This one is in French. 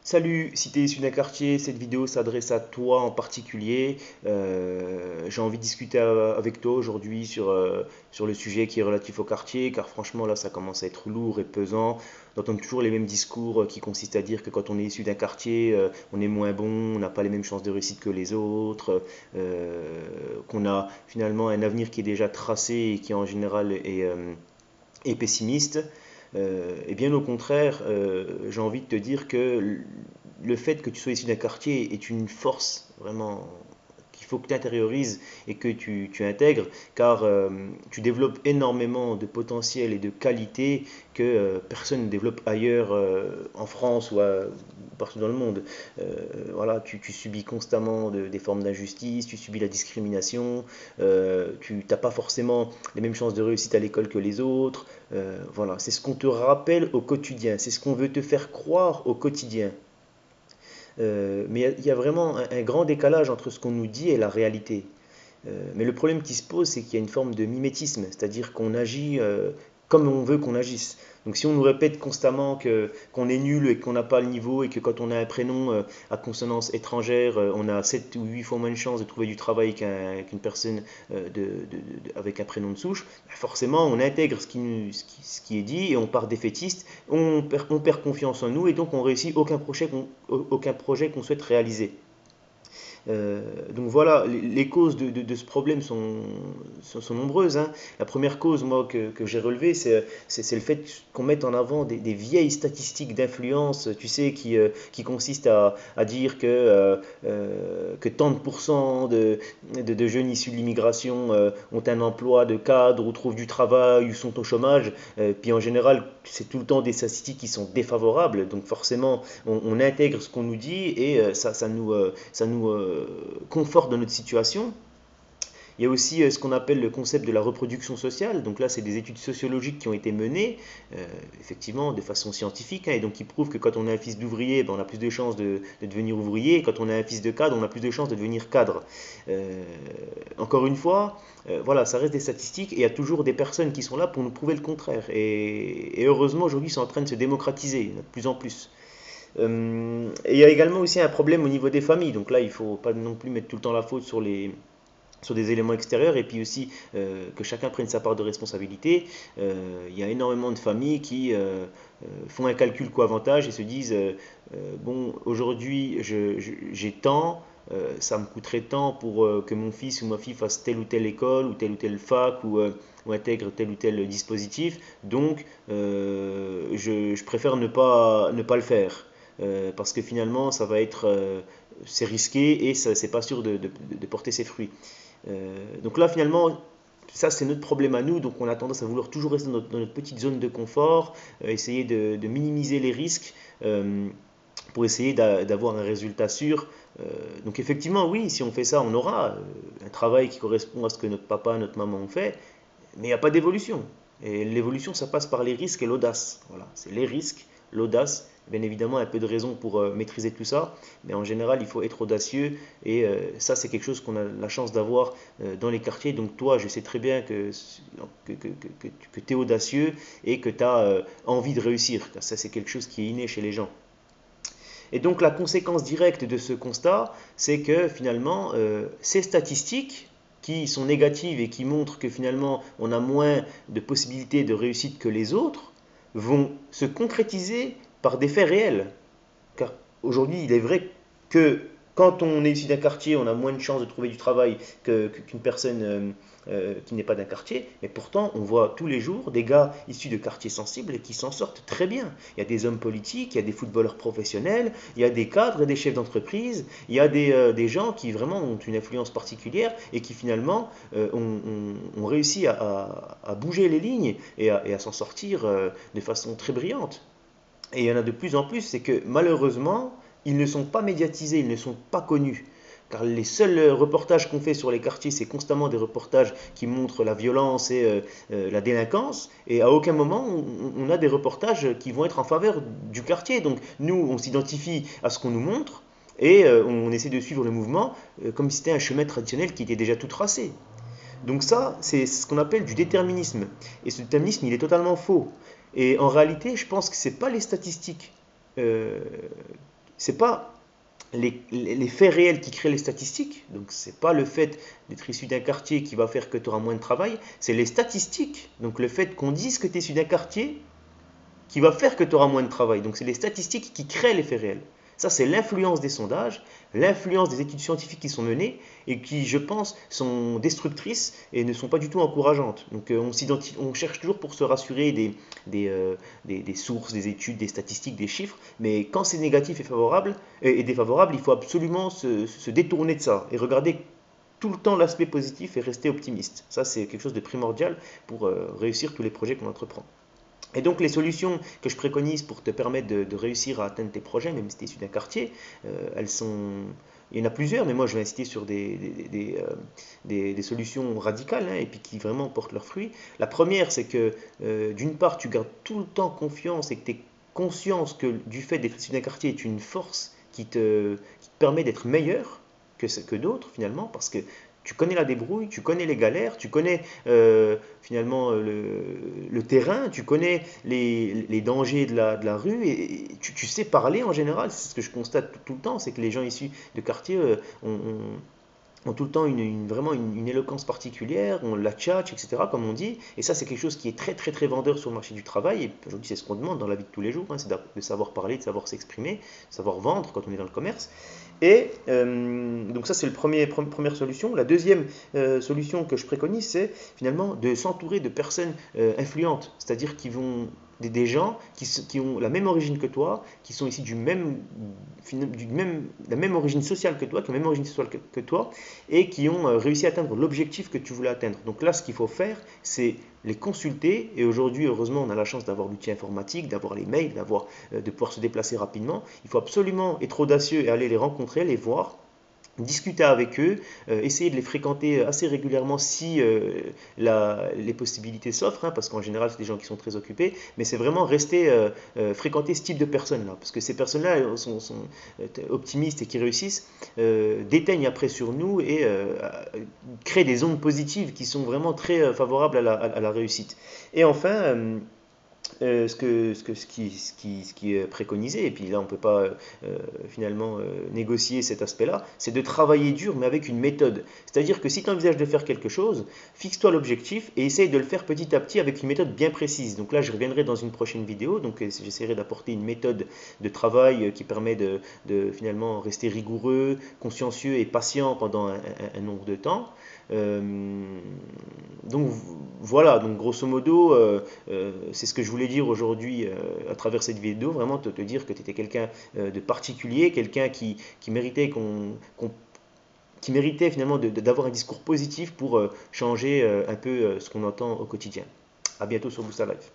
Salut, si tu es issu d'un quartier, cette vidéo s'adresse à toi en particulier. J'ai envie de discuter avec toi aujourd'hui sur le sujet qui est relatif au quartier, car franchement là ça commence à être lourd et pesant d'entendre toujours les mêmes discours qui consistent à dire que quand on est issu d'un quartier, on est moins bon, on n'a pas les mêmes chances de réussite que les autres, qu'on a finalement un avenir qui est déjà tracé et qui en général est pessimiste. Et bien au contraire, j'ai envie de te dire que le fait que tu sois issu d'un quartier est une force vraiment qu'il faut que tu intériorises et que tu intègres, car tu développes énormément de potentiel et de qualité que personne ne développe ailleurs en France ou partout dans le monde. Voilà, tu subis constamment des formes d'injustice, tu subis la discrimination, tu n'as pas forcément les mêmes chances de réussite à l'école que les autres. Voilà, c'est ce qu'on te rappelle au quotidien, c'est ce qu'on veut te faire croire au quotidien. Mais il y a vraiment un grand décalage entre ce qu'on nous dit et la réalité. Mais le problème qui se pose, c'est qu'il y a une forme de mimétisme, c'est-à-dire qu'on agit comme on veut qu'on agisse. Donc si on nous répète constamment qu'on est nul et qu'on n'a pas le niveau et que quand on a un prénom à consonance étrangère, on a 7 ou 8 fois moins de chances de trouver du travail qu'une personne avec un prénom de souche, bah forcément on intègre ce qui est dit et on part défaitiste, on perd confiance en nous et donc on réussit aucun projet qu'on souhaite réaliser. Donc voilà, les causes de ce problème sont nombreuses, hein. La première cause, moi, que j'ai relevée, c'est le fait qu'on mette en avant des vieilles statistiques d'influence, tu sais, qui consistent à dire que tant de pourcents de jeunes issus de l'immigration ont un emploi de cadre ou trouvent du travail ou sont au chômage. Puis en général, c'est tout le temps des statistiques qui sont défavorables, donc forcément, on intègre ce qu'on nous dit et ça nous conforte dans notre situation. Il y a aussi ce qu'on appelle le concept de la reproduction sociale. Donc là, c'est des études sociologiques qui ont été menées, effectivement, de façon scientifique, hein, et donc qui prouvent que quand on a un fils d'ouvrier, ben, on a plus de chances de devenir ouvrier, et quand on a un fils de cadre, on a plus de chances de devenir cadre. Encore une fois, voilà, ça reste des statistiques, et il y a toujours des personnes qui sont là pour nous prouver le contraire. Et heureusement, aujourd'hui, c'est en train de se démocratiser, de plus en plus. Et il y a également aussi un problème au niveau des familles. Donc là, il ne faut pas non plus mettre tout le temps la faute sur des éléments extérieurs et puis aussi que chacun prenne sa part de responsabilité. Il y a énormément de familles qui font un calcul coût-avantage et se disent bon, aujourd'hui j'ai tant, ça me coûterait tant pour que mon fils ou ma fille fasse telle ou telle école ou telle fac ou intègre tel ou tel dispositif, donc je préfère ne pas le faire. Parce que finalement, ça va être, c'est risqué et ça, c'est pas sûr de porter ses fruits. Donc là, finalement, ça c'est notre problème à nous, donc on a tendance à vouloir toujours rester dans notre petite zone de confort, essayer de minimiser les risques pour essayer d'avoir un résultat sûr. Donc effectivement, oui, si on fait ça, on aura un travail qui correspond à ce que notre papa, notre maman ont fait, mais il n'y a pas d'évolution. Et l'évolution, ça passe par les risques et l'audace. Voilà, c'est les risques, l'audace, bien évidemment un peu de raison pour maîtriser tout ça, mais en général, il faut être audacieux et ça, c'est quelque chose qu'on a la chance d'avoir dans les quartiers. Donc toi, je sais très bien que tu es audacieux et que tu as envie de réussir, car ça, c'est quelque chose qui est inné chez les gens. Et donc la conséquence directe de ce constat, c'est que finalement, ces statistiques qui sont négatives et qui montrent que finalement on a moins de possibilités de réussite que les autres, vont se concrétiser par des faits réels. Car aujourd'hui, il est vrai que quand on est issu d'un quartier, on a moins de chances de trouver du travail qu'une personne qui n'est pas d'un quartier. Mais pourtant, on voit tous les jours des gars issus de quartiers sensibles et qui s'en sortent très bien. Il y a des hommes politiques, il y a des footballeurs professionnels, il y a des cadres et des chefs d'entreprise, il y a des gens qui vraiment ont une influence particulière et qui finalement ont réussi à bouger les lignes et à s'en sortir de façon très brillante. Et il y en a de plus en plus, c'est que malheureusement, ils ne sont pas médiatisés, ils ne sont pas connus. Car les seuls reportages qu'on fait sur les quartiers, c'est constamment des reportages qui montrent la violence et la délinquance. Et à aucun moment, on a des reportages qui vont être en faveur du quartier. Donc nous, on s'identifie à ce qu'on nous montre et on essaie de suivre le mouvement comme si c'était un chemin traditionnel qui était déjà tout tracé. Donc ça, c'est ce qu'on appelle du déterminisme. Et ce déterminisme, il est totalement faux. Et en réalité, je pense que ce n'est pas les statistiques euh, c'est pas les faits réels qui créent les statistiques. Donc, c'est pas le fait d'être issu d'un quartier qui va faire que tu auras moins de travail, c'est les statistiques. Donc, le fait qu'on dise que tu es issu d'un quartier qui va faire que tu auras moins de travail. Donc, c'est les statistiques qui créent les faits réels. Ça, c'est l'influence des sondages, l'influence des études scientifiques qui sont menées et qui, je pense, sont destructrices et ne sont pas du tout encourageantes. Donc, on cherche toujours pour se rassurer des sources, des études, des statistiques, des chiffres, mais quand c'est négatif et défavorable, il faut absolument se détourner de ça et regarder tout le temps l'aspect positif et rester optimiste. Ça, c'est quelque chose de primordial pour réussir tous les projets qu'on entreprend. Et donc les solutions que je préconise pour te permettre de réussir à atteindre tes projets, même si tu es issu d'un quartier, elles sont... Il y en a plusieurs, mais moi je vais insister sur des solutions radicales et puis qui vraiment portent leurs fruits. La première, c'est que d'une part, tu gardes tout le temps confiance et que tu es conscience que du fait d'être issu d'un quartier est une force qui te permet d'être meilleur que d'autres finalement, parce que tu connais la débrouille, tu connais les galères, tu connais finalement le terrain, tu connais les dangers de la rue et tu sais parler en général. C'est ce que je constate tout le temps, c'est que les gens issus de quartier ont tout le temps vraiment une éloquence particulière, on la tchatche, etc., comme on dit. Et ça, c'est quelque chose qui est très, très, très vendeur sur le marché du travail. Et aujourd'hui, c'est ce qu'on demande dans la vie de tous les jours, c'est de savoir parler, de savoir s'exprimer, de savoir vendre quand on est dans le commerce. Et donc ça, c'est la première solution. La deuxième solution que je préconise, c'est finalement de s'entourer de personnes influentes, c'est-à-dire des gens qui ont la même origine que toi, qui sont ici la même origine sociale que toi, qui ont la même origine sociale que toi, et qui ont réussi à atteindre l'objectif que tu voulais atteindre. Donc là, ce qu'il faut faire, c'est les consulter. Et aujourd'hui, heureusement, on a la chance d'avoir l'outil informatique, d'avoir les mails, de pouvoir se déplacer rapidement. Il faut absolument être audacieux et aller les rencontrer, les voir, discuter avec eux, essayer de les fréquenter assez régulièrement si les possibilités s'offrent, parce qu'en général c'est des gens qui sont très occupés, mais c'est vraiment rester fréquenter ce type de personnes-là, parce que ces personnes-là sont optimistes et qui réussissent, déteignent après sur nous et créent des ondes positives qui sont vraiment très favorables à la réussite. Et enfin, ce qui est préconisé, et puis là on ne peut pas finalement négocier cet aspect-là, c'est de travailler dur mais avec une méthode. C'est-à-dire que si tu envisages de faire quelque chose, fixe-toi l'objectif et essaye de le faire petit à petit avec une méthode bien précise. Donc là je reviendrai dans une prochaine vidéo, donc j'essaierai d'apporter une méthode de travail qui permet de finalement rester rigoureux, consciencieux et patient pendant un nombre de temps. Donc voilà, donc grosso modo, c'est ce que je voulais dire aujourd'hui à travers cette vidéo, vraiment te dire que tu étais quelqu'un de particulier, quelqu'un qui méritait qui méritait finalement d'avoir un discours positif pour changer un peu ce qu'on entend au quotidien. À bientôt sur Boost Life.